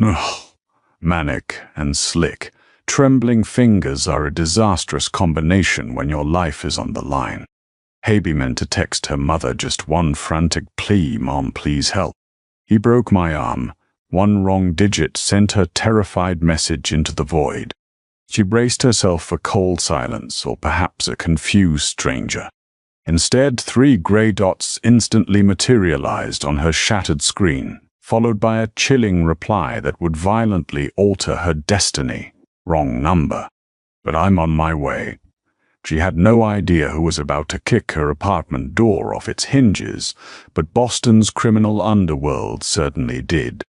Ugh. Manic and slick, trembling fingers are a disastrous combination when your life is on the line. Hebe meant to text her mother just one frantic plea, "Mom, please help." He broke my arm. One wrong digit sent her terrified message into the void. She braced herself for cold silence, or perhaps a confused stranger. Instead, 3 gray dots instantly materialized on her shattered screen, followed by a chilling reply that would violently alter her destiny. Wrong number. But I'm on my way. She had no idea who was about to kick her apartment door off its hinges, but Boston's criminal underworld certainly did.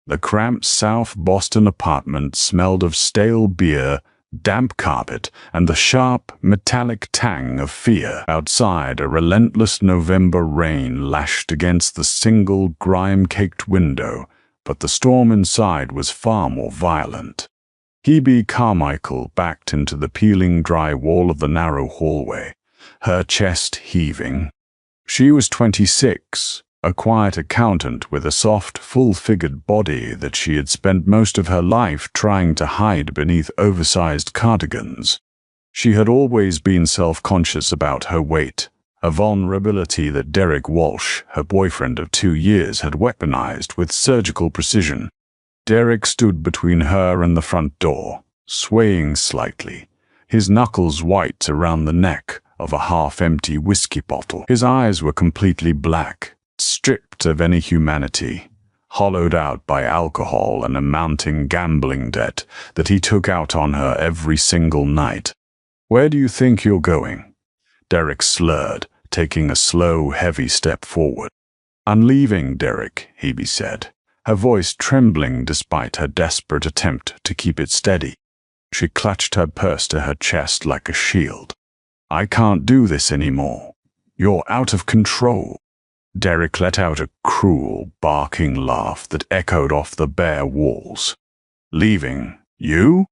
The cramped South Boston apartment smelled of stale beer, damp carpet, and the sharp, metallic tang of fear. Outside, a relentless November rain lashed against the single grime-caked window, but the storm inside was far more violent. Hebe Carmichael backed into the peeling dry wall of the narrow hallway, her chest heaving. She was 26, a quiet accountant with a soft, full-figured body that she had spent most of her life trying to hide beneath oversized cardigans. She had always been self-conscious about her weight, a vulnerability that Derek Walsh, her boyfriend of 2 years, had weaponized with surgical precision. Derek stood between her and the front door, swaying slightly, his knuckles white around the neck of a half-empty whiskey bottle. His eyes were completely black, stripped of any humanity, hollowed out by alcohol and a mounting gambling debt that he took out on her every single night. "Where do you think you're going?" Derek slurred, taking a slow, heavy step forward. "I'm leaving, Derek," Hebe said, her voice trembling despite her desperate attempt to keep it steady. She clutched her purse to her chest like a shield. "I can't do this anymore. You're out of control." Derek let out a cruel, barking laugh that echoed off the bare walls. "Leaving? You?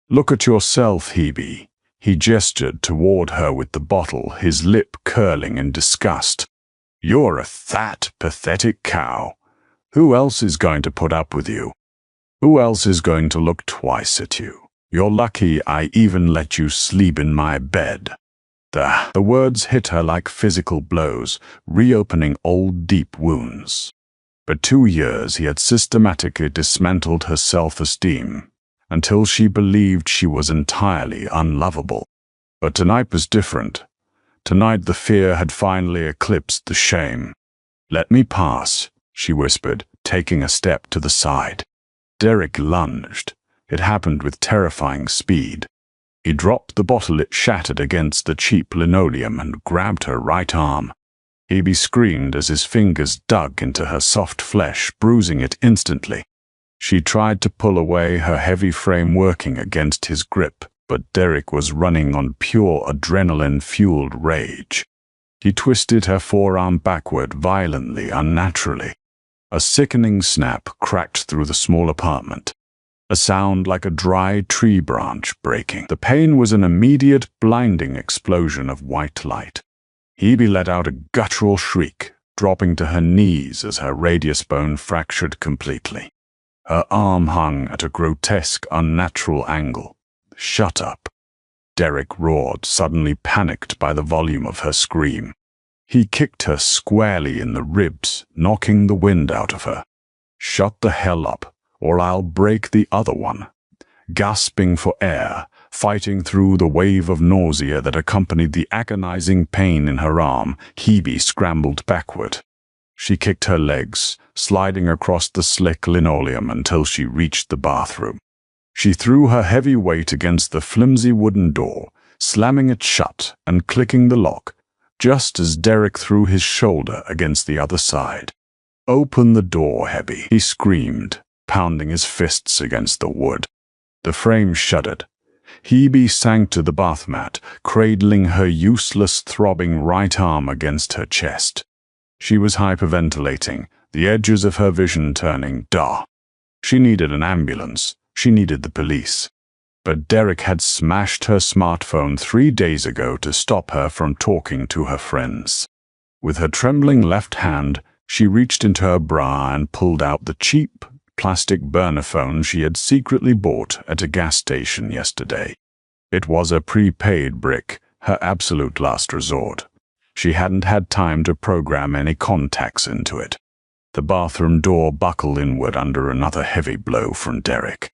Look at yourself, Hebe." He gestured toward her with the bottle, his lip curling in disgust. "You're a fat, pathetic cow. Who else is going to put up with you? Who else is going to look twice at you? You're lucky I even let you sleep in my bed." The words hit her like physical blows, reopening old deep wounds. For 2 years he had systematically dismantled her self-esteem, until she believed she was entirely unlovable. But tonight was different. Tonight the fear had finally eclipsed the shame. "Let me pass," she whispered, taking a step to the side. Derek lunged. It happened with terrifying speed. He dropped the bottle it shattered against the cheap linoleum and grabbed her right arm. Hebe screamed as his fingers dug into her soft flesh, bruising it instantly. She tried to pull away, her heavy frame working against his grip, but Derek was running on pure adrenaline-fueled rage. He twisted her forearm backward violently, unnaturally. A sickening snap cracked through the small apartment, a sound like a dry tree branch breaking. The pain was an immediate, blinding explosion of white light. Hebe let out a guttural shriek, dropping to her knees as her radius bone fractured completely. Her arm hung at a grotesque, unnatural angle. "Shut up," Derek roared, suddenly panicked by the volume of her scream. He kicked her squarely in the ribs, knocking the wind out of her. "Shut the hell up, or I'll break the other one." Gasping for air, fighting through the wave of nausea that accompanied the agonizing pain in her arm, Hebe scrambled backward. She kicked her legs, sliding across the slick linoleum until she reached the bathroom. She threw her heavy weight against the flimsy wooden door, slamming it shut and clicking the lock, just as Derek threw his shoulder against the other side. "Open the door, Hebe," he screamed, pounding his fists against the wood. The frame shuddered. Hebe sank to the bath mat, cradling her useless, throbbing right arm against her chest. She was hyperventilating, the edges of her vision turning dark. She needed an ambulance. She needed the police. But Derek had smashed her smartphone 3 days ago to stop her from talking to her friends. With her trembling left hand, she reached into her bra and pulled out the cheap, plastic burner phone she had secretly bought at a gas station yesterday. It was a prepaid brick, her absolute last resort. She hadn't had time to program any contacts into it. The bathroom door buckled inward under another heavy blow from Derek.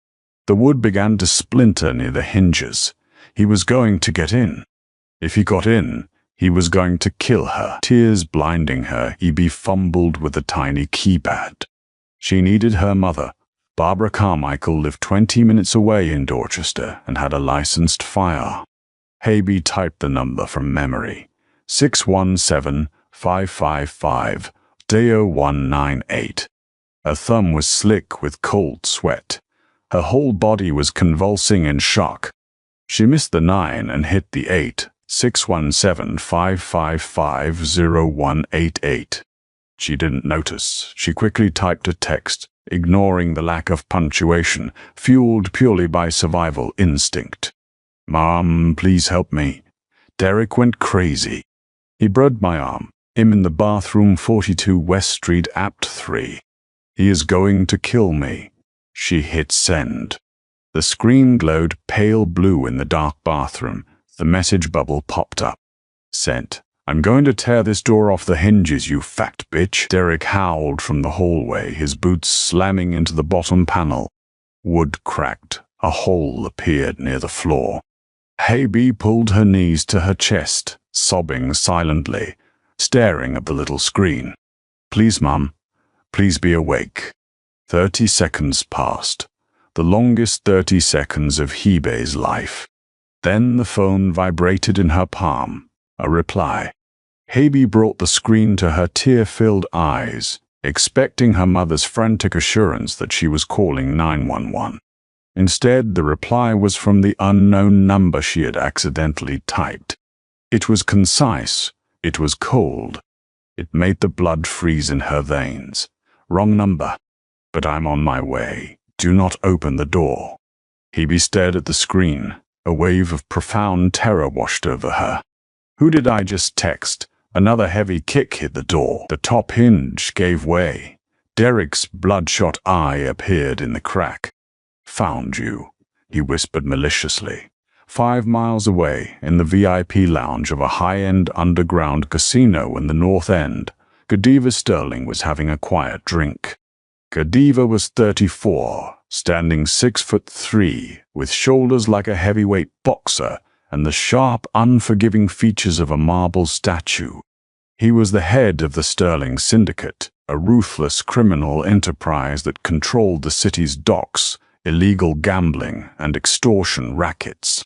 The wood began to splinter near the hinges. He was going to get in. If he got in, he was going to kill her. Tears blinding her, he fumbled with the tiny keypad. She needed her mother. Barbara Carmichael lived 20 minutes away in Dorchester and had a licensed firearm. Habe typed the number from memory. 617-555-0198. Her thumb was slick with cold sweat. Her whole body was convulsing in shock. She missed the 9 and hit the 8. 617-555-0188. She didn't notice. She quickly typed a text, ignoring the lack of punctuation, fueled purely by survival instinct. "Mom, please help me." Derek went crazy. He brubbed my arm. "I'm in the bathroom, 42 West Street, Apt 3. He is going to kill me." She hit send. The screen glowed pale blue in the dark bathroom. The message bubble popped up. Sent. "I'm going to tear this door off the hinges, you fat bitch." Derek howled from the hallway, his boots slamming into the bottom panel. Wood cracked. A hole appeared near the floor. Habe pulled her knees to her chest, sobbing silently, staring at the little screen. "Please, Mum. Please be awake." 30 seconds passed. The longest 30 seconds of Hebe's life. Then the phone vibrated in her palm. A reply. Habe brought the screen to her tear-filled eyes, expecting her mother's frantic assurance that she was calling 911. Instead, the reply was from the unknown number she had accidentally typed. It was concise. It was cold. It made the blood freeze in her veins. "Wrong number. But I'm on my way. Do not open the door." Habe stared at the screen. A wave of profound terror washed over her. Who did I just text? Another heavy kick hit the door. The top hinge gave way. Derek's bloodshot eye appeared in the crack. "Found you," he whispered maliciously. 5 miles away, in the VIP lounge of a high-end underground casino in the North End, Godiva Sterling was having a quiet drink. Godiva was 34, standing 6'3", with shoulders like a heavyweight boxer and the sharp, unforgiving features of a marble statue. He was the head of the Sterling Syndicate, a ruthless criminal enterprise that controlled the city's docks, illegal gambling, and extortion rackets.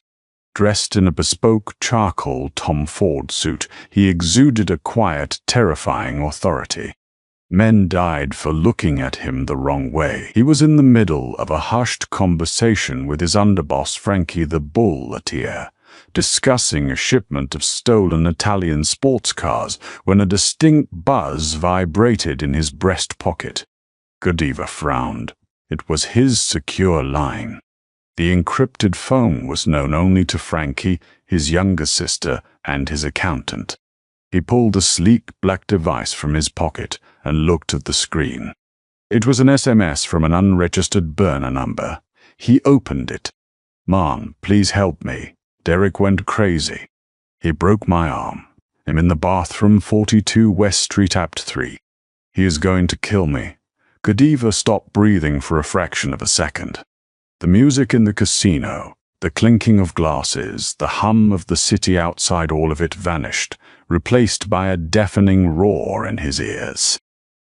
Dressed in a bespoke charcoal Tom Ford suit, he exuded a quiet, terrifying authority. Men died for looking at him the wrong way. He was in the middle of a hushed conversation with his underboss Frankie the Bull Latier, discussing a shipment of stolen Italian sports cars when a distinct buzz vibrated in his breast pocket. Godiva frowned. It was his secure line. The encrypted phone was known only to Frankie, his younger sister, and his accountant. He pulled a sleek black device from his pocket and looked at the screen. It was an SMS from an unregistered burner number. He opened it. "Mom, please help me. Derek went crazy. He broke my arm. I'm in the bathroom, 42 West Street, Apt 3. He is going to kill me." Godiva stopped breathing for a fraction of a second. The music in the casino, the clinking of glasses, the hum of the city outside, all of it vanished, replaced by a deafening roar in his ears.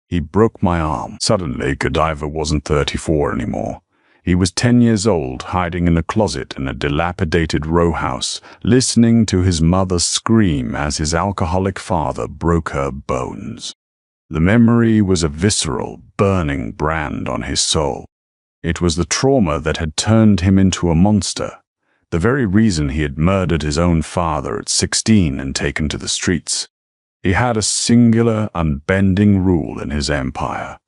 "He broke my arm." Suddenly, Godiva wasn't 34 anymore. He was 10 years old, hiding in a closet in a dilapidated row house, listening to his mother scream as his alcoholic father broke her bones. The memory was a visceral, burning brand on his soul. It was the trauma that had turned him into a monster, the very reason he had murdered his own father at 16 and taken to the streets. He had a singular, unbending rule in his empire.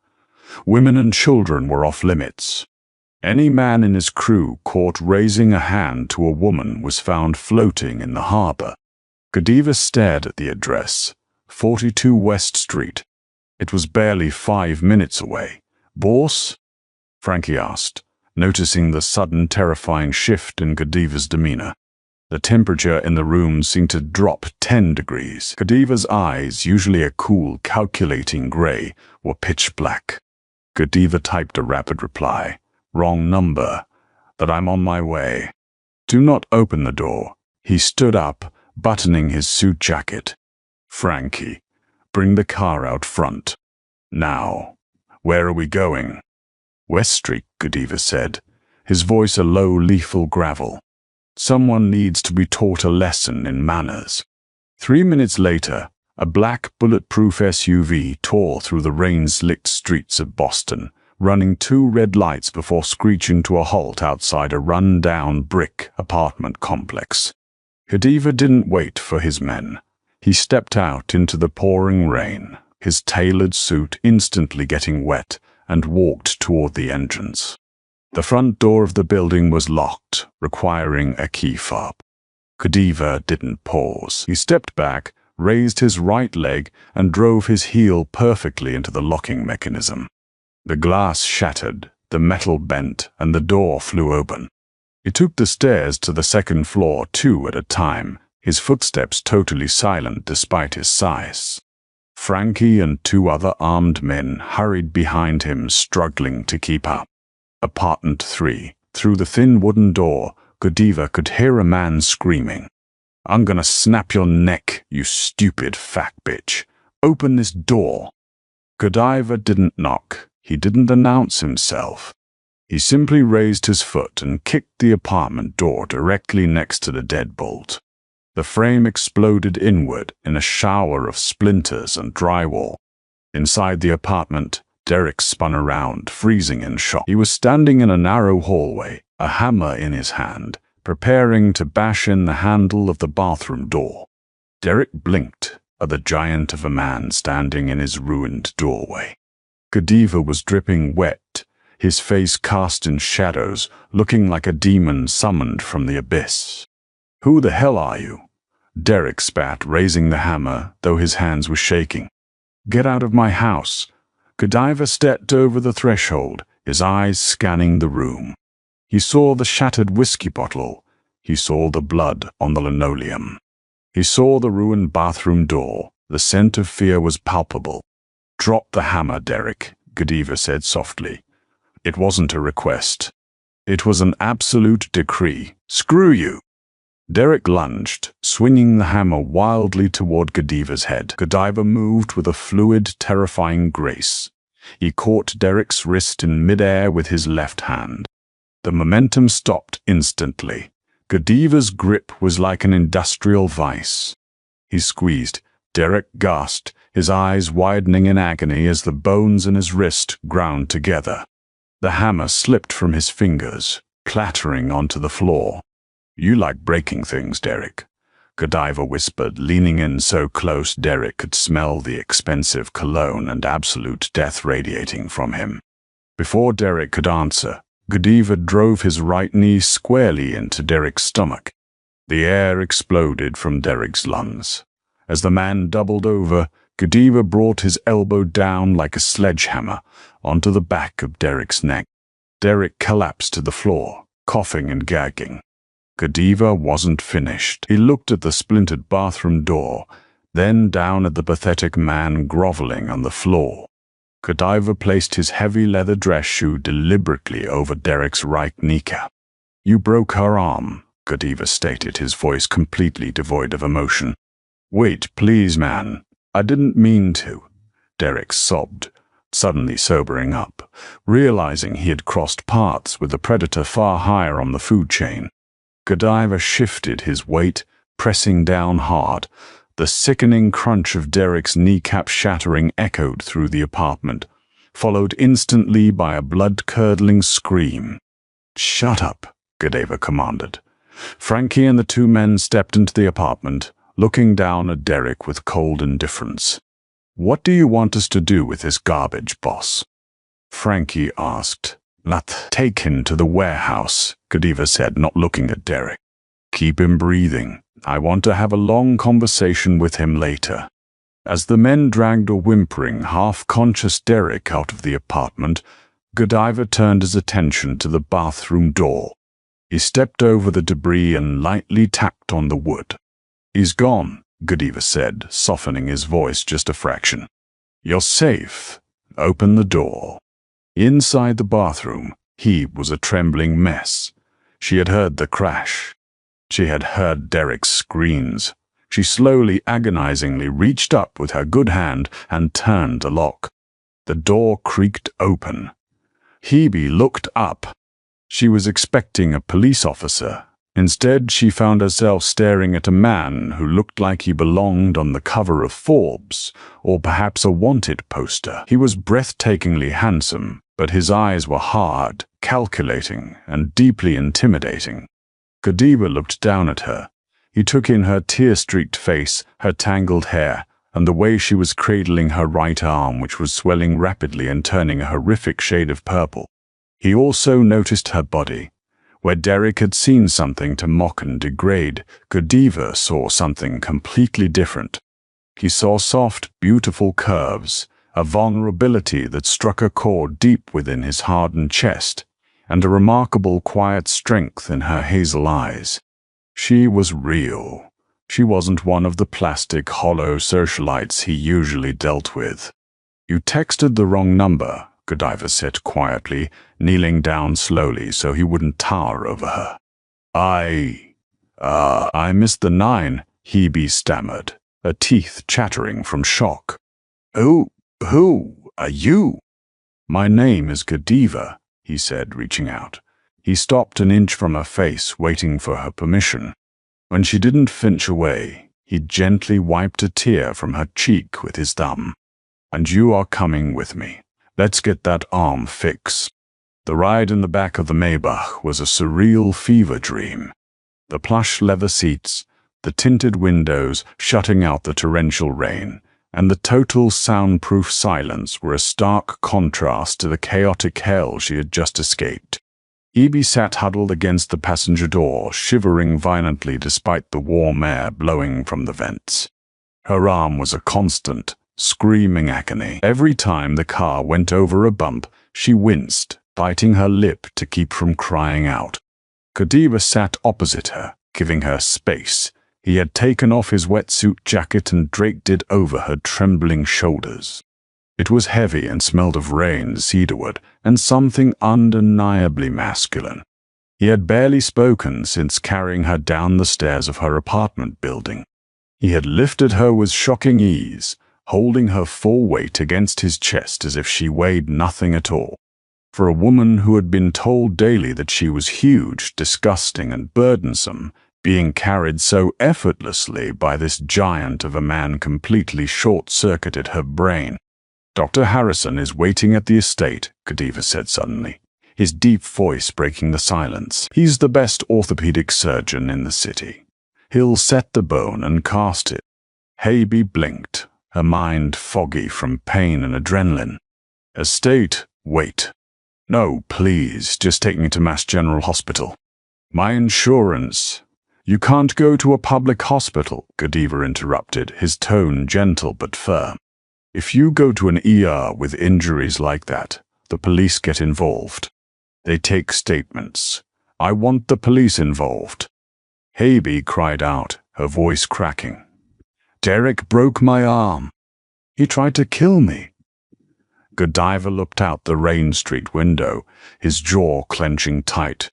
Women and children were off limits. Any man in his crew caught raising a hand to a woman was found floating in the harbor. Godiva stared at the address, 42 West Street. It was barely 5 minutes away. "Boss?" Frankie asked, noticing the sudden terrifying shift in Godiva's demeanor. The temperature in the room seemed to drop 10 degrees. Godiva's eyes, usually a cool, calculating gray, were pitch black. Godiva typed a rapid reply. "Wrong number. That I'm on my way." "Do not open the door." He stood up, buttoning his suit jacket. "Frankie, bring the car out front. Now. Where are we going?" "West Street," Godiva said, his voice a low, lethal gravel. "Someone needs to be taught a lesson in manners." 3 minutes later, a black, bulletproof SUV tore through the rain-slicked streets of Boston, running 2 red lights before screeching to a halt outside a run-down brick apartment complex. Godiva didn't wait for his men. He stepped out into the pouring rain, his tailored suit instantly getting wet, and walked toward the entrance. The front door of the building was locked, requiring a key fob. Godiva didn't pause. He stepped back, raised his right leg, and drove his heel perfectly into the locking mechanism. The glass shattered, the metal bent, and the door flew open. He took the stairs to the second floor 2 at a time, his footsteps totally silent despite his size. Frankie and 2 other armed men hurried behind him, struggling to keep up. Apartment 3. Through the thin wooden door, Godiva could hear a man screaming. "I'm gonna snap your neck, you stupid fat bitch. Open this door." Godiva didn't knock. He didn't announce himself. He simply raised his foot and kicked the apartment door directly next to the deadbolt. The frame exploded inward in a shower of splinters and drywall. Inside the apartment, Derek spun around, freezing in shock. He was standing in a narrow hallway, a hammer in his hand, preparing to bash in the handle of the bathroom door. Derek blinked at the giant of a man standing in his ruined doorway. Godiva was dripping wet, his face cast in shadows, looking like a demon summoned from the abyss. "Who the hell are you?" Derek spat, raising the hammer, though his hands were shaking. "Get out of my house." Godiva stepped over the threshold, his eyes scanning the room. He saw the shattered whiskey bottle. He saw the blood on the linoleum. He saw the ruined bathroom door. The scent of fear was palpable. "Drop the hammer, Derek," Godiva said softly. It wasn't a request. It was an absolute decree. "Screw you!" Derek lunged, swinging the hammer wildly toward Godiva's head. Godiva moved with a fluid, terrifying grace. He caught Derek's wrist in midair with his left hand. The momentum stopped instantly. Godiva's grip was like an industrial vice. He squeezed. Derek gasped, his eyes widening in agony as the bones in his wrist ground together. The hammer slipped from his fingers, clattering onto the floor. "You like breaking things, Derek," Godiva whispered, leaning in so close Derek could smell the expensive cologne and absolute death radiating from him. Before Derek could answer, Godiva drove his right knee squarely into Derek's stomach. The air exploded from Derek's lungs. As the man doubled over, Godiva brought his elbow down like a sledgehammer onto the back of Derek's neck. Derek collapsed to the floor, coughing and gagging. Godiva wasn't finished. He looked at the splintered bathroom door, then down at the pathetic man groveling on the floor. Godiva placed his heavy leather dress shoe deliberately over Derek's right kneecap. "You broke her arm," Godiva stated, his voice completely devoid of emotion. "Wait, please, man. I didn't mean to," Derek sobbed, suddenly sobering up, realizing he had crossed paths with a predator far higher on the food chain. Godiva shifted his weight, pressing down hard. The sickening crunch of Derek's kneecap shattering echoed through the apartment, followed instantly by a blood-curdling scream. "Shut up," Godiva commanded. Frankie and the 2 men stepped into the apartment, looking down at Derek with cold indifference. "What do you want us to do with this garbage, boss?" Frankie asked. "Let's take him to the warehouse," Godiva said, not looking at Derek. "Keep him breathing. I want to have a long conversation with him later." As the men dragged a whimpering, half-conscious Derek out of the apartment, Godiva turned his attention to the bathroom door. He stepped over the debris and lightly tapped on the wood. "He's gone," Godiva said, softening his voice just a fraction. "You're safe. Open the door." Inside the bathroom, Hebe was a trembling mess. She had heard the crash. She had heard Derek's screams. She slowly, agonizingly reached up with her good hand and turned the lock. The door creaked open. Hebe looked up. She was expecting a police officer. Instead, she found herself staring at a man who looked like he belonged on the cover of Forbes, or perhaps a wanted poster. He was breathtakingly handsome, but his eyes were hard, calculating, and deeply intimidating. Godiva looked down at her. He took in her tear-streaked face, her tangled hair, and the way she was cradling her right arm, which was swelling rapidly and turning a horrific shade of purple. He also noticed her body. Where Derek had seen something to mock and degrade, Godiva saw something completely different. He saw soft, beautiful curves, a vulnerability that struck a chord deep within his hardened chest, and a remarkable quiet strength in her hazel eyes. She was real. She wasn't one of the plastic, hollow socialites he usually dealt with. "You texted the wrong number," Godiva said quietly, kneeling down slowly so he wouldn't tower over her. I missed the 9, Hebe stammered, her teeth chattering from shock. Who are you?" "My name is Godiva," he said, reaching out. He stopped an inch from her face, waiting for her permission. When she didn't flinch away, he gently wiped a tear from her cheek with his thumb. "And you are coming with me. Let's get that arm fixed." The ride in the back of the Maybach was a surreal fever dream. The plush leather seats, the tinted windows shutting out the torrential rain, and the total soundproof silence were a stark contrast to the chaotic hell she had just escaped. Hebe sat huddled against the passenger door, shivering violently despite the warm air blowing from the vents. Her arm was a constant, screaming agony. Every time the car went over a bump, she winced, biting her lip to keep from crying out. Godiva sat opposite her, giving her space. He had taken off his wetsuit jacket and draped it over her trembling shoulders. It was heavy and smelled of rain, cedarwood, and something undeniably masculine. He had barely spoken since carrying her down the stairs of her apartment building. He had lifted her with shocking ease, holding her full weight against his chest as if she weighed nothing at all. For a woman who had been told daily that she was huge, disgusting, and burdensome, being carried so effortlessly by this giant of a man completely short-circuited her brain. "Dr. Harrison is waiting at the estate," Godiva said suddenly, his deep voice breaking the silence. "He's the best orthopedic surgeon in the city. He'll set the bone and cast it." Hebe blinked, her mind foggy from pain and adrenaline. "Estate? Wait. No, please, just take me to Mass General Hospital." "My insurance." "You can't go to a public hospital," Godiva interrupted, his tone gentle but firm. "If you go to an ER with injuries like that, the police get involved. They take statements. I want the police involved." Hebe cried out, her voice cracking. "Derek broke my arm. He tried to kill me." Godiva looked out the Rain Street window, his jaw clenching tight.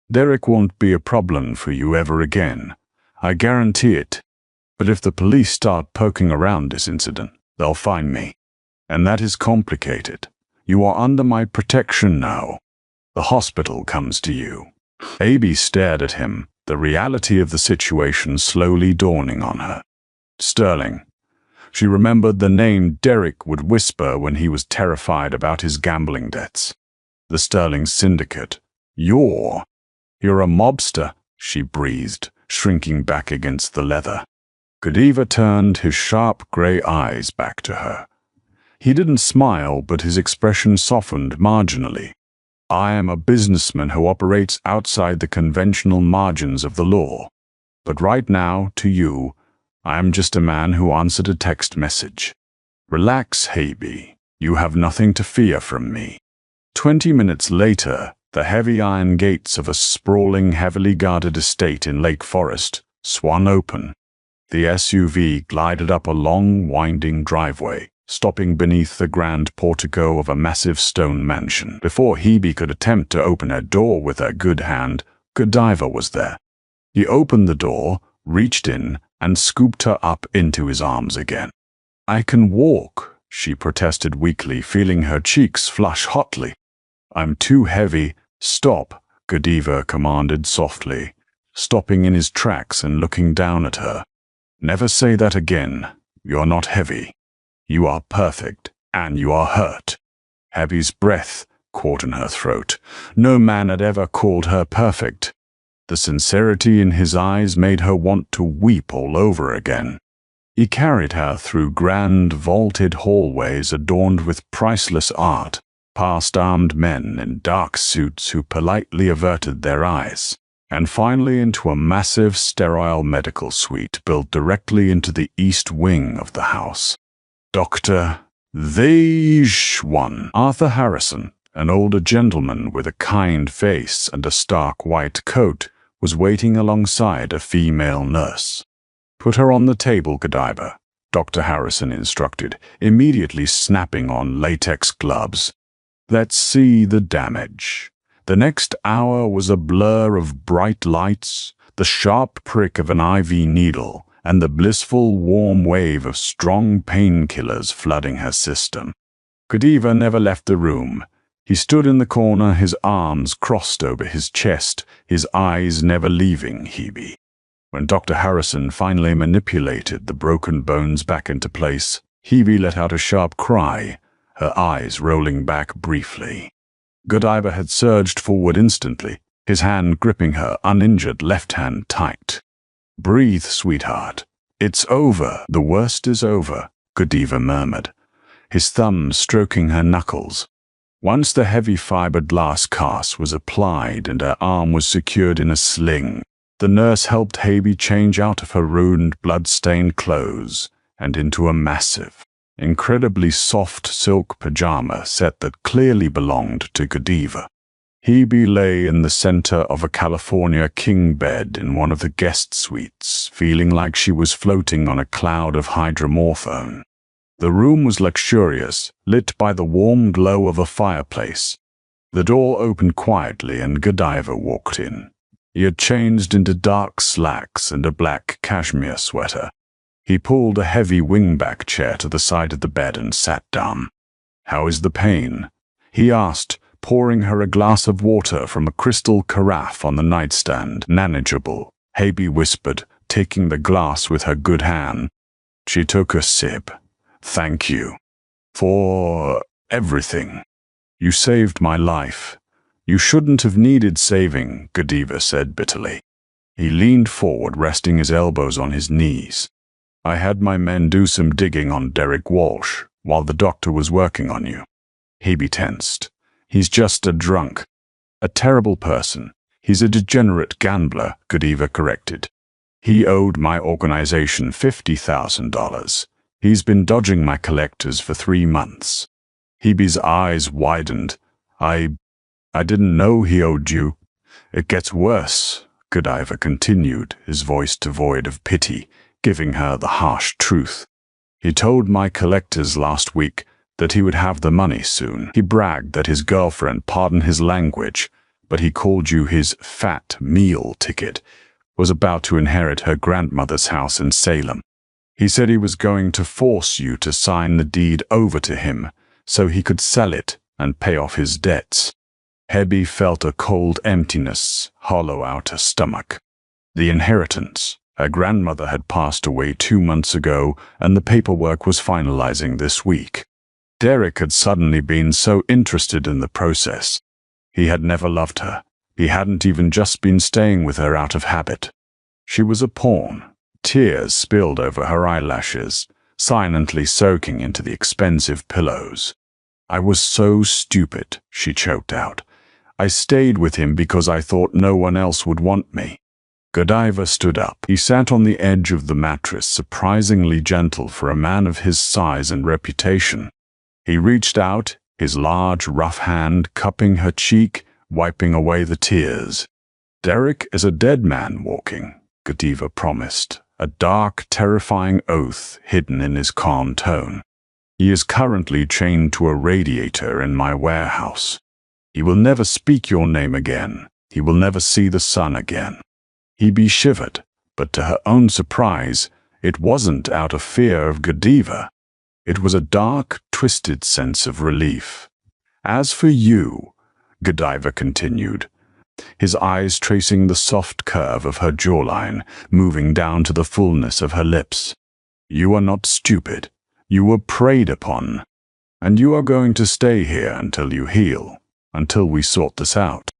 "Derek won't be a problem for you ever again. I guarantee it. But if the police start poking around this incident, they'll find me. And that is complicated. You are under my protection now. The hospital comes to you." Hebe stared at him, the reality of the situation slowly dawning on her. Sterling. She remembered the name Derek would whisper when he was terrified about his gambling debts. The Sterling Syndicate. You're a mobster," she breathed, shrinking back against the leather. Godiva turned his sharp gray eyes back to her. He didn't smile, but his expression softened marginally. "I am a businessman who operates outside the conventional margins of the law. But right now, to you, I am just a man who answered a text message. Relax, Hebe. You have nothing to fear from me." 20 minutes later, the heavy iron gates of a sprawling, heavily guarded estate in Lake Forest swung open. The SUV glided up a long, winding driveway, stopping beneath the grand portico of a massive stone mansion. Before Hebe could attempt to open her door with her good hand, Godiva was there. He opened the door, reached in, and scooped her up into his arms again. "I can walk," she protested weakly, feeling her cheeks flush hotly. "I'm too heavy." "Stop," Godiva commanded softly, stopping in his tracks and looking down at her. "Never say that again. You're not heavy. You are perfect, and you are hurt." Hebe's breath caught in her throat. No man had ever called her perfect. The sincerity in his eyes made her want to weep all over again. He carried her through grand, vaulted hallways adorned with priceless art, past armed men in dark suits who politely averted their eyes, and finally into a massive, sterile medical suite built directly into the east wing of the house. Dr. One. Arthur Harrison, an older gentleman with a kind face and a stark white coat, was waiting alongside a female nurse. "Put her on the table, Godiva," Dr. Harrison instructed, immediately snapping on latex gloves. "Let's see the damage." The next hour was a blur of bright lights, the sharp prick of an IV needle, and the blissful warm wave of strong painkillers flooding her system. Godiva never left the room. He stood in the corner, his arms crossed over his chest, his eyes never leaving Hebe. When Dr. Harrison finally manipulated the broken bones back into place, Hebe let out a sharp cry, her eyes rolling back briefly. Godiva had surged forward instantly, his hand gripping her uninjured left hand tight. "Breathe, sweetheart. It's over. The worst is over," Godiva murmured, his thumb stroking her knuckles. Once the heavy fiberglass cast was applied and her arm was secured in a sling, the nurse helped Hebe change out of her ruined, blood-stained clothes and into a massive, incredibly soft silk pajama set that clearly belonged to Godiva. Hebe lay in the center of a California king bed in one of the guest suites, feeling like she was floating on a cloud of hydromorphone. The room was luxurious, lit by the warm glow of a fireplace. The door opened quietly and Godiva walked in. He had changed into dark slacks and a black cashmere sweater. He pulled a heavy wingback chair to the side of the bed and sat down. "How is the pain?" he asked, pouring her a glass of water from a crystal carafe on the nightstand. "Manageable," Hebe whispered, taking the glass with her good hand. She took a sip. "Thank you. For everything. You saved my life." "You shouldn't have needed saving," Godiva said bitterly. He leaned forward, resting his elbows on his knees. "I had my men do some digging on Derek Walsh while the doctor was working on you." Hebe tensed. "He's just a drunk. A terrible person. He's a degenerate gambler," Godiva corrected. "He owed my organization $50,000. He's been dodging my collectors for 3 months. Hebe's eyes widened. I didn't know he owed you." "It gets worse," Godiva continued, his voice devoid of pity, giving her the harsh truth. "He told my collectors last week that he would have the money soon. He bragged that his girlfriend, pardon his language, but he called you his fat meal ticket, was about to inherit her grandmother's house in Salem. He said he was going to force you to sign the deed over to him so he could sell it and pay off his debts." Hebe felt a cold emptiness hollow out her stomach. The inheritance. Her grandmother had passed away 2 months ago, and the paperwork was finalizing this week. Derek had suddenly been so interested in the process. He had never loved her. He hadn't even just been staying with her out of habit. She was a pawn. Tears spilled over her eyelashes, silently soaking into the expensive pillows. "I was so stupid," she choked out. "I stayed with him because I thought no one else would want me." Godiva stood up. He sat on the edge of the mattress, surprisingly gentle for a man of his size and reputation. He reached out, his large, rough hand cupping her cheek, wiping away the tears. "Derek is a dead man walking," Godiva promised, a dark, terrifying oath hidden in his calm tone. "He is currently chained to a radiator in my warehouse. He will never speak your name again. He will never see the sun again." Hebe shivered, but to her own surprise, it wasn't out of fear of Godiva. It was a dark, twisted sense of relief. "As for you," Godiva continued, his eyes tracing the soft curve of her jawline, moving down to the fullness of her lips, "you are not stupid. You were preyed upon. And you are going to stay here until you heal, until we sort this out."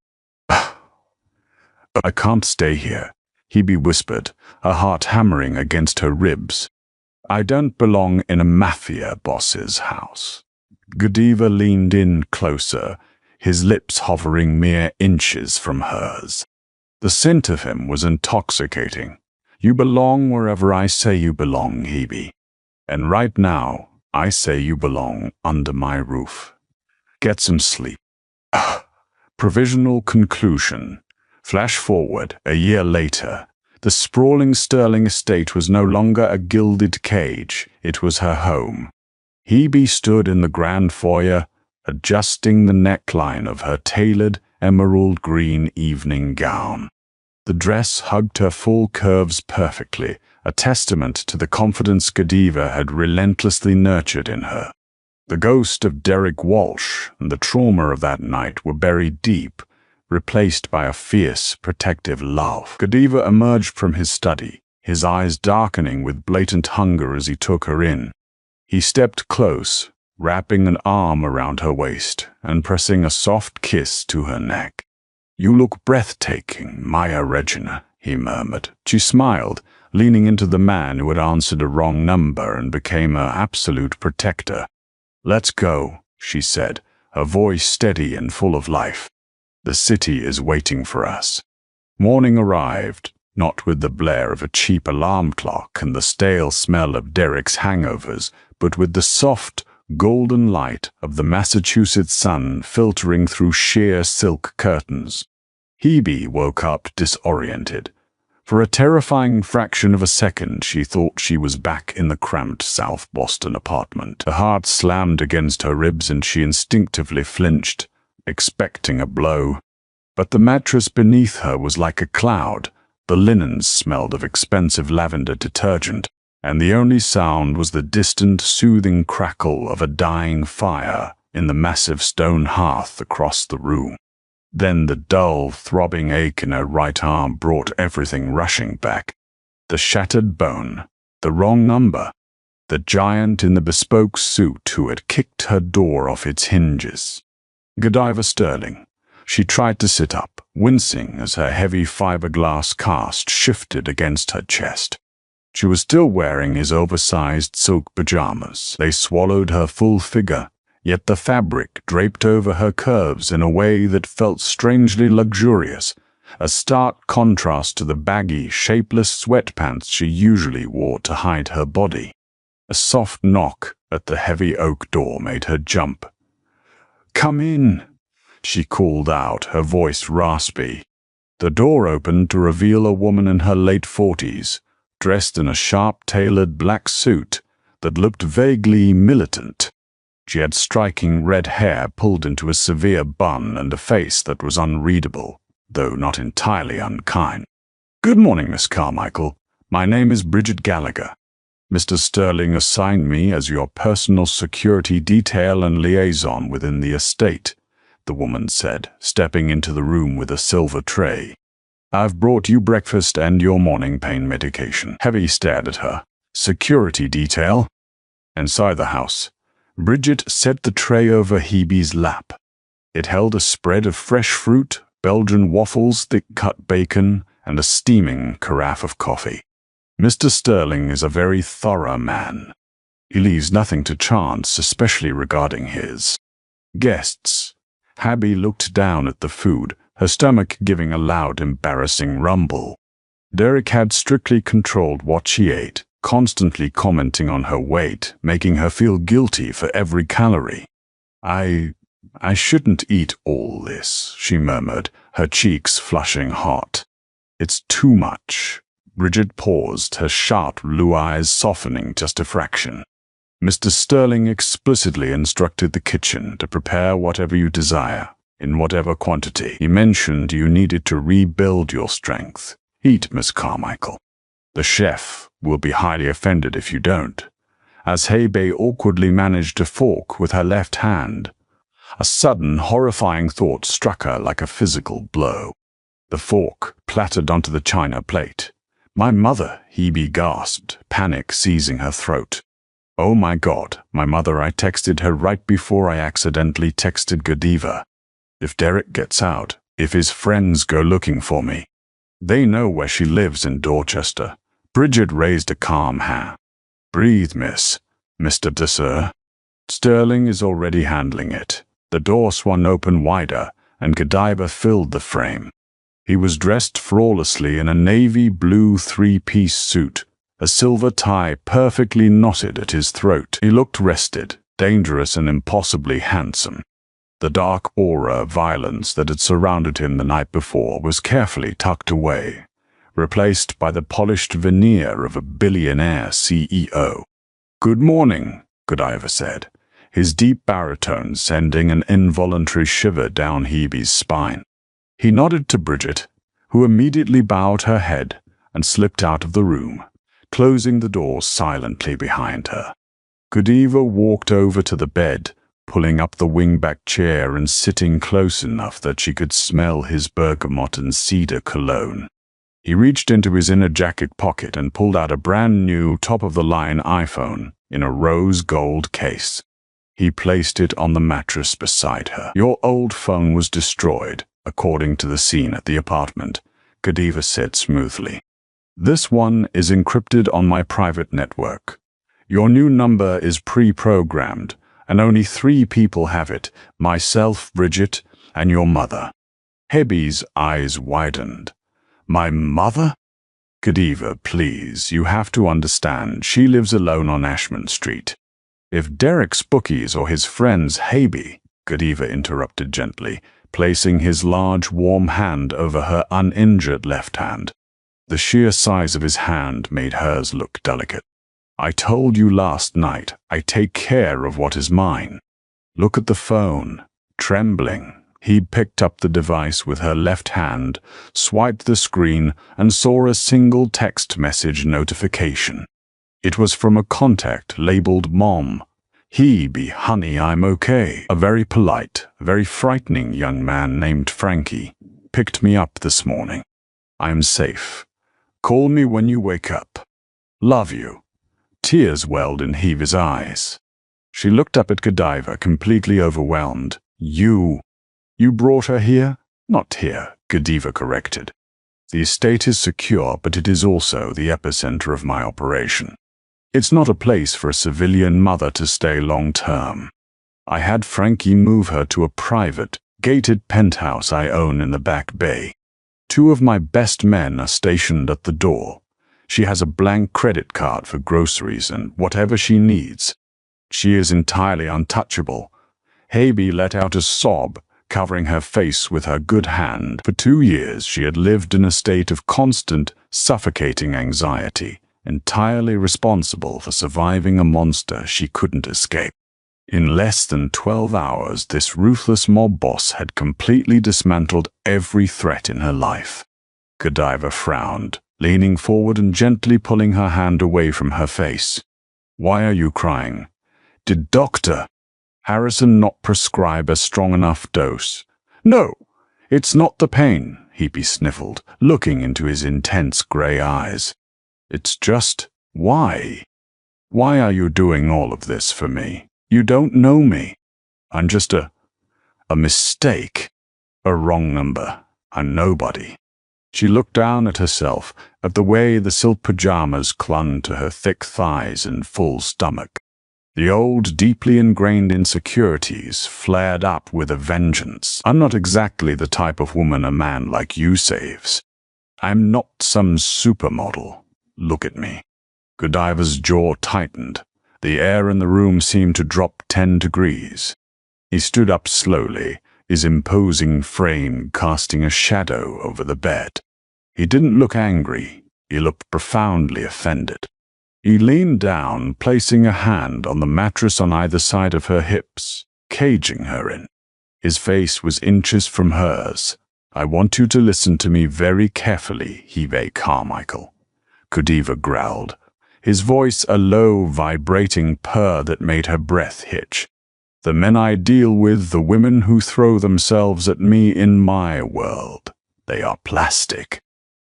"I can't stay here," Hebe whispered, her heart hammering against her ribs. "I don't belong in a Mafia Boss's house." Godiva leaned in closer, his lips hovering mere inches from hers. The scent of him was intoxicating. "You belong wherever I say you belong, Hebe. And right now, I say you belong under my roof. Get some sleep." Provisional conclusion. Flash forward, a year later. The sprawling Sterling estate was no longer a gilded cage, it was her home. Hebe stood in the grand foyer, adjusting the neckline of her tailored emerald green evening gown. The dress hugged her full curves perfectly, a testament to the confidence Godiva had relentlessly nurtured in her. The ghost of Derek Walsh and the trauma of that night were buried deep, replaced by a fierce, protective love. Godiva emerged from his study, his eyes darkening with blatant hunger as he took her in. He stepped close, wrapping an arm around her waist and pressing a soft kiss to her neck. "You look breathtaking, Maya Regina," he murmured. She smiled, leaning into the man who had answered a wrong number and became her absolute protector. "Let's go," she said, her voice steady and full of life. "The city is waiting for us." Morning arrived, not with the blare of a cheap alarm clock and the stale smell of Derek's hangovers, but with the soft, golden light of the Massachusetts sun filtering through sheer silk curtains. Hebe woke up disoriented. For a terrifying fraction of a second, she thought she was back in the cramped South Boston apartment. Her heart slammed against her ribs and she instinctively flinched, expecting a blow. But the mattress beneath her was like a cloud. The linens smelled of expensive lavender detergent, and the only sound was the distant, soothing crackle of a dying fire in the massive stone hearth across the room. Then the dull, throbbing ache in her right arm brought everything rushing back. The shattered bone, the wrong number, the giant in the bespoke suit who had kicked her door off its hinges. Godiva Sterling. She tried to sit up, wincing as her heavy fiberglass cast shifted against her chest. She was still wearing his oversized silk pajamas. They swallowed her full figure, yet the fabric draped over her curves in a way that felt strangely luxurious, a stark contrast to the baggy, shapeless sweatpants she usually wore to hide her body. A soft knock at the heavy oak door made her jump. "Come in," she called out, her voice raspy. The door opened to reveal a woman in her late 40s, dressed in a sharp-tailored black suit that looked vaguely militant. She had striking red hair pulled into a severe bun and a face that was unreadable, though not entirely unkind. "Good morning, Miss Carmichael. My name is Bridget Gallagher. Mr. Sterling assigned me as your personal security detail and liaison within the estate," the woman said, stepping into the room with a silver tray. "I've brought you breakfast and your morning pain medication." Heavy stared at her. "Security detail?" Inside the house, Bridget set the tray over Hebe's lap. It held a spread of fresh fruit, Belgian waffles, thick-cut bacon, and a steaming carafe of coffee. "Mr. Sterling is a very thorough man. He leaves nothing to chance, especially regarding his guests." Abby looked down at the food, her stomach giving a loud, embarrassing rumble. Derek had strictly controlled what she ate, constantly commenting on her weight, making her feel guilty for every calorie. I shouldn't eat all this, she murmured, her cheeks flushing hot. It's too much. Bridget paused, her sharp blue eyes softening just a fraction. Mr. Sterling explicitly instructed the kitchen to prepare whatever you desire, in whatever quantity. He mentioned you needed to rebuild your strength. Eat, Miss Carmichael. The chef will be highly offended if you don't. As Hebe awkwardly managed a fork with her left hand, a sudden, horrifying thought struck her like a physical blow. The fork clattered onto the china plate. My mother, Hebe gasped, panic seizing her throat. Oh my God, my mother, I texted her right before I accidentally texted Godiva. If Derek gets out, if his friends go looking for me, they know where she lives in Dorchester. Bridget raised a calm hand. Breathe, miss. Mr. DeSir. Sterling is already handling it. The door swung open wider, and Godiva filled the frame. He was dressed flawlessly in a navy blue three-piece suit, a silver tie perfectly knotted at his throat. He looked rested, dangerous, and impossibly handsome. The dark aura of violence that had surrounded him the night before was carefully tucked away, replaced by the polished veneer of a billionaire CEO. Good morning, Godiva said, his deep baritone sending an involuntary shiver down Hebe's spine. He nodded to Bridget, who immediately bowed her head and slipped out of the room, closing the door silently behind her. Godiva walked over to the bed, pulling up the wingback chair and sitting close enough that she could smell his bergamot and cedar cologne. He reached into his inner jacket pocket and pulled out a brand-new top-of-the-line iPhone in a rose gold case. He placed it on the mattress beside her. Your old phone was destroyed, according to the scene at the apartment, Godiva said smoothly. This one is encrypted on my private network. Your new number is pre-programmed, and only 3 people have it, myself, Bridget, and your mother. Hebe's eyes widened. My mother? Godiva, please, you have to understand, she lives alone on Ashman Street. If Derek's bookies or his friends Hebe, Godiva interrupted gently, placing his large, warm hand over her uninjured left hand. The sheer size of his hand made hers look delicate. I told you last night, I take care of what is mine. Look at the phone. Trembling, he picked up the device with her left hand, swiped the screen, and saw a single text message notification. It was from a contact labeled Mom. Hebe, honey, I'm okay. A very polite, very frightening young man named Frankie picked me up this morning. I'm safe. Call me when you wake up. Love you. Tears welled in Hebe's eyes. She looked up at Godiva, completely overwhelmed. You brought her here? Not here, Godiva corrected. The estate is secure, but it is also the epicenter of my operation. It's not a place for a civilian mother to stay long-term. I had Frankie move her to a private, gated penthouse I own in the Back Bay. 2 of my best men are stationed at the door. She has a blank credit card for groceries and whatever she needs. She is entirely untouchable. Hebe let out a sob, covering her face with her good hand. For 2 years she had lived in a state of constant, suffocating anxiety, entirely responsible for surviving a monster she couldn't escape. In less than 12 hours, this ruthless mob boss had completely dismantled every threat in her life. Godiva frowned, leaning forward and gently pulling her hand away from her face. Why are you crying? Did Dr. Harrison not prescribe a strong enough dose? No, it's not the pain, Hebe sniffled, looking into his intense gray eyes. It's just, why? Why are you doing all of this for me? You don't know me. I'm just a mistake, a wrong number, a nobody. She looked down at herself, at the way the silk pajamas clung to her thick thighs and full stomach. The old, deeply ingrained insecurities flared up with a vengeance. I'm not exactly the type of woman a man like you saves. I'm not some supermodel. Look at me. Godiva's jaw tightened. The air in the room seemed to drop 10 degrees. He stood up slowly, his imposing frame casting a shadow over the bed. He didn't look angry, he looked profoundly offended. He leaned down, placing a hand on the mattress on either side of her hips, caging her in. His face was inches from hers. "I want you to listen to me very carefully, Hebe Carmichael," Godiva growled, his voice a low, vibrating purr that made her breath hitch. "The men I deal with, the women who throw themselves at me in my world, they are plastic.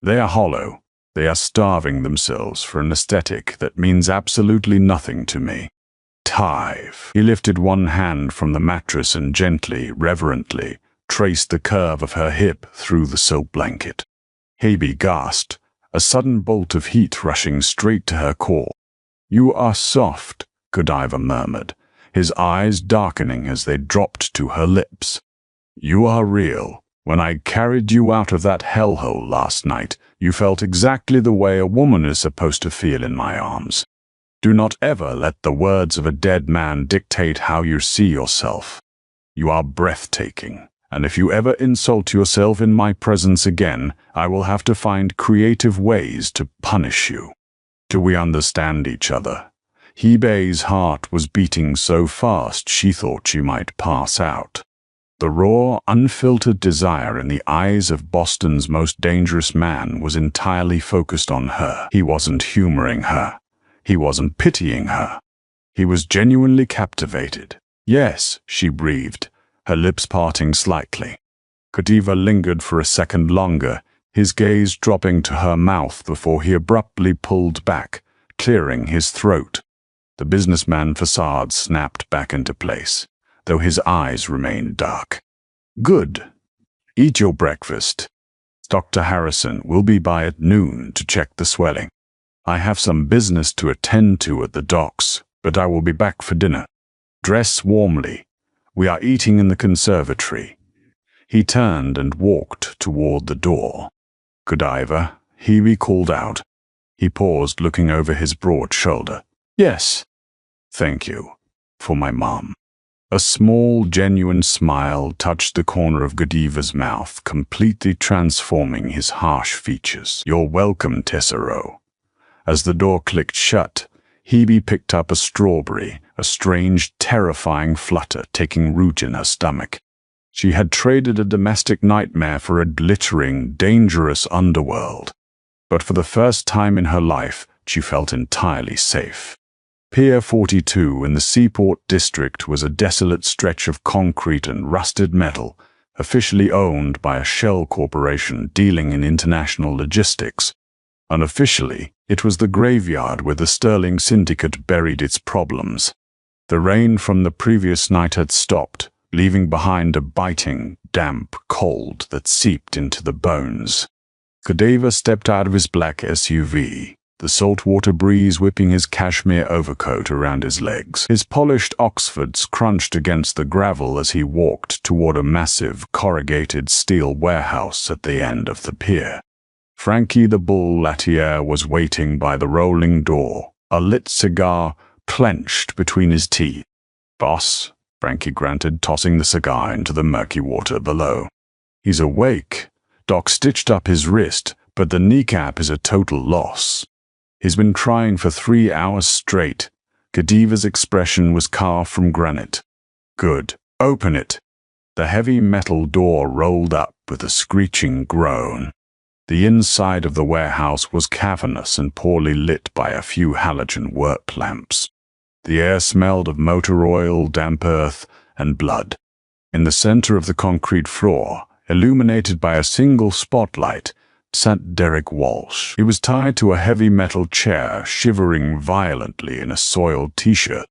They are hollow. They are starving themselves for an aesthetic that means absolutely nothing to me. Tive." He lifted one hand from the mattress and gently, reverently, traced the curve of her hip through the silk blanket. Hebe gasped, a sudden bolt of heat rushing straight to her core. "You are soft," Godiva murmured, his eyes darkening as they dropped to her lips. "You are real. When I carried you out of that hellhole last night, you felt exactly the way a woman is supposed to feel in my arms. Do not ever let the words of a dead man dictate how you see yourself. You are breathtaking, and if you ever insult yourself in my presence again, I will have to find creative ways to punish you. Do we understand each other?" Hebe's heart was beating so fast she thought she might pass out. The raw, unfiltered desire in the eyes of Boston's most dangerous man was entirely focused on her. He wasn't humoring her. He wasn't pitying her. He was genuinely captivated. "Yes," she breathed, her lips parting slightly. Godiva lingered for a second longer, his gaze dropping to her mouth before he abruptly pulled back, clearing his throat. The businessman facade snapped back into place, though his eyes remained dark. "Good. Eat your breakfast. Dr. Harrison will be by at noon to check the swelling. I have some business to attend to at the docks, but I will be back for dinner. Dress warmly. We are eating in the conservatory." He turned and walked toward the door. "Godiva," Hebe called out. He paused, looking over his broad shoulder. "Yes." "Thank you. For my mom." A small, genuine smile touched the corner of Godiva's mouth, completely transforming his harsh features. "You're welcome, Tessero." As the door clicked shut, Hebe picked up a strawberry, a strange, terrifying flutter taking root in her stomach. She had traded a domestic nightmare for a glittering, dangerous underworld. But for the first time in her life, she felt entirely safe. Pier 42 in the Seaport District was a desolate stretch of concrete and rusted metal, officially owned by a shell corporation dealing in international logistics. Unofficially, it was the graveyard where the Sterling Syndicate buried its problems. The rain from the previous night had stopped, leaving behind a biting, damp cold that seeped into the bones. Godiva stepped out of his black SUV, the saltwater breeze whipping his cashmere overcoat around his legs. His polished Oxfords crunched against the gravel as he walked toward a massive, corrugated steel warehouse at the end of the pier. Frankie the Bull Latier was waiting by the rolling door, a lit cigar clenched between his teeth. "Boss," Frankie grunted, tossing the cigar into the murky water below. "He's awake." Doc stitched up his wrist, but the kneecap is a total loss. "He's been crying for 3 hours straight." Godiva's expression was carved from granite. "Good. Open it." The heavy metal door rolled up with a screeching groan. The inside of the warehouse was cavernous and poorly lit by a few halogen work lamps. The air smelled of motor oil, damp earth, and blood. In the center of the concrete floor, illuminated by a single spotlight, sat Derek Walsh. He was tied to a heavy metal chair, shivering violently in a soiled t-shirt.